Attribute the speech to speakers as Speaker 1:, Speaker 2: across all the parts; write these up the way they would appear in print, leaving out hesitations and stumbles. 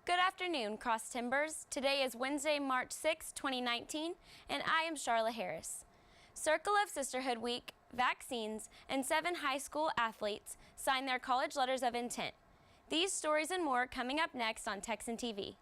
Speaker 1: Good afternoon, Cross Timbers. Today is Wednesday, March 6, 2019, and I am Sharla Harris. Circle of Sisterhood Week, vaccines, and 7 high school athletes signed their college letters of intent. These stories and more coming up next on Texan TV.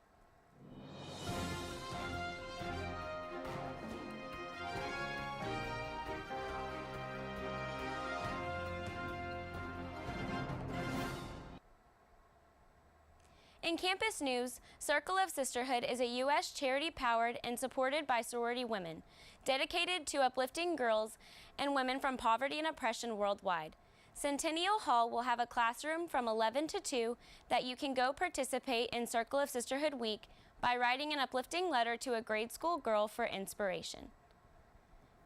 Speaker 1: In campus news, Circle of Sisterhood is a U.S. charity powered and supported by sorority women, dedicated to uplifting girls and women from poverty and oppression worldwide. Centennial Hall will have a classroom from 11 to 2 that you can go participate in Circle of Sisterhood Week by writing an uplifting letter to a grade school girl for inspiration.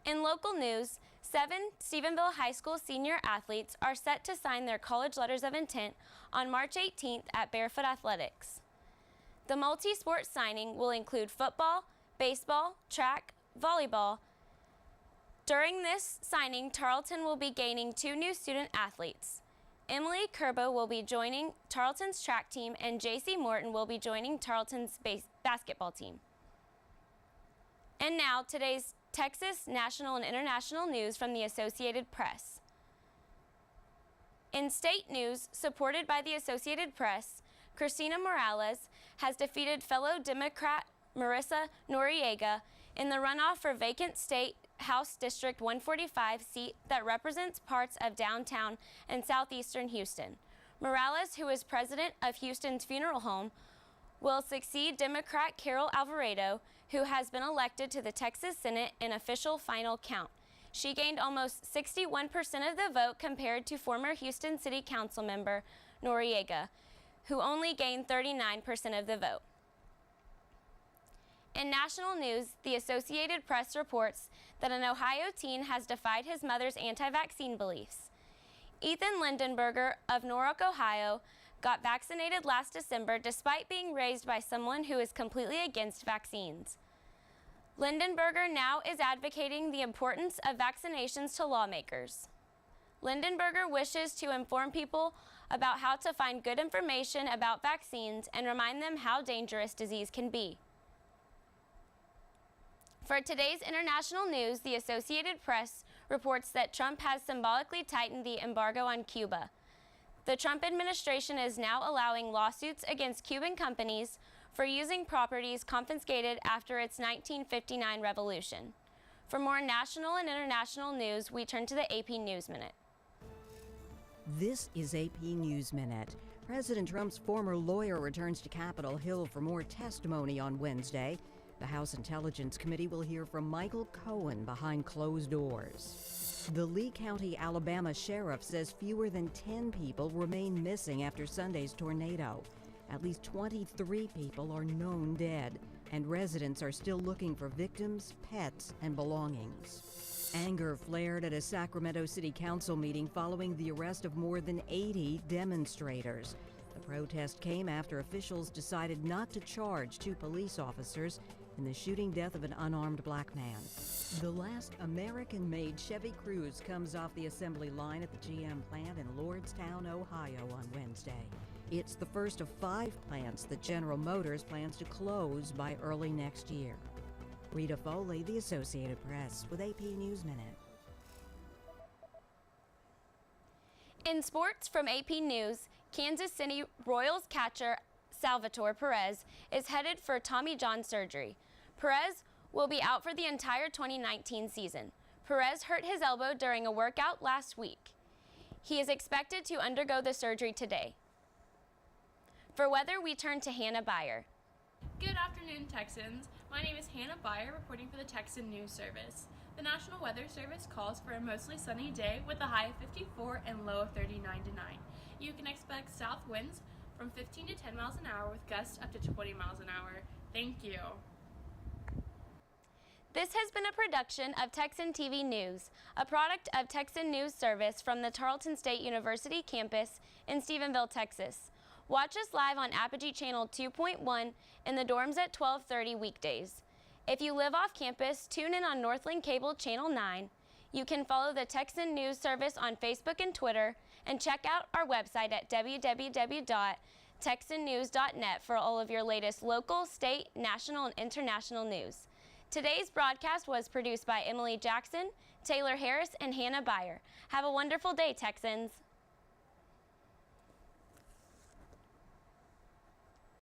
Speaker 1: In local news, 7 Stephenville High School senior athletes are set to sign their college letters of intent on March 18th at Barefoot Athletics. The multi-sport signing will include football, baseball, track, volleyball. During this signing, Tarleton will be gaining 2 new student athletes. Emily Kerbo will be joining Tarleton's track team, and JC Morton will be joining Tarleton's basketball team. And now, today's Texas, national, and international news from the Associated Press. In state news, supported by the Associated Press, Cristina Morales has defeated fellow Democrat Marissa Noriega in the runoff for vacant State House District 145 seat that represents parts of downtown and southeastern Houston. Morales, who is president of Houston's funeral home, will succeed Democrat Carol Alvarado, who has been elected to the Texas Senate in official final count. She gained almost 61% of the vote compared to former Houston City Council member Noriega, who only gained 39% of the vote. In national news, the Associated Press reports that an Ohio teen has defied his mother's anti-vaccine beliefs. Ethan Lindenberger of Norwalk, Ohio, got vaccinated last December despite being raised by someone who is completely against vaccines. Lindenberger now is advocating the importance of vaccinations to lawmakers. Lindenberger wishes to inform people about how to find good information about vaccines and remind them how dangerous disease can be. For today's international news, the Associated Press reports that Trump has symbolically tightened the embargo on Cuba. The Trump administration is now allowing lawsuits against Cuban companies for using properties confiscated after its 1959 revolution. For more national and international news, we turn to the AP News Minute.
Speaker 2: This is AP News Minute. President Trump's former lawyer returns to Capitol Hill for more testimony on Wednesday. The House Intelligence Committee will hear from Michael Cohen behind closed doors. The Lee County, Alabama sheriff says fewer than 10 people remain missing after Sunday's tornado. At least 23 people are known dead, and residents are still looking for victims, pets, and belongings. Anger flared at a Sacramento City Council meeting following the arrest of more than 80 demonstrators. The protest came after officials decided not to charge 2 police officers in the shooting death of an unarmed black man. The last American-made Chevy Cruze comes off the assembly line at the GM plant in Lordstown, Ohio on Wednesday. It's the first of 5 plants that General Motors plans to close by early next year. Rita Foley, The Associated Press, with AP News Minute.
Speaker 1: In sports from AP News, Kansas City Royals catcher Salvatore Perez is headed for Tommy John surgery. Perez will be out for the entire 2019 season. Perez hurt his elbow during a workout last week. He is expected to undergo the surgery today. For weather, we turn to Hannah Byer.
Speaker 3: Good afternoon, Texans. My name is Hannah Byer, reporting for the Texan News Service. The National Weather Service calls for a mostly sunny day with a high of 54 and low of 39 to 9. You can expect south winds from 15 to 10 miles an hour with gusts up to 20 miles an hour. Thank you.
Speaker 1: This has been a production of Texan TV News, a product of Texan News Service from the Tarleton State University campus in Stephenville, Texas. Watch us live on Apogee Channel 2.1 in the dorms at 12:30 weekdays. If you live off campus, tune in on Northland Cable Channel 9. You can follow the Texan News Service on Facebook and Twitter, and check out our website at www TexanNews.net for all of your latest local, state, national, and international news. Today's broadcast was produced by Emily Jackson, Taylor Harris, and Hannah Byer. Have a wonderful day, Texans.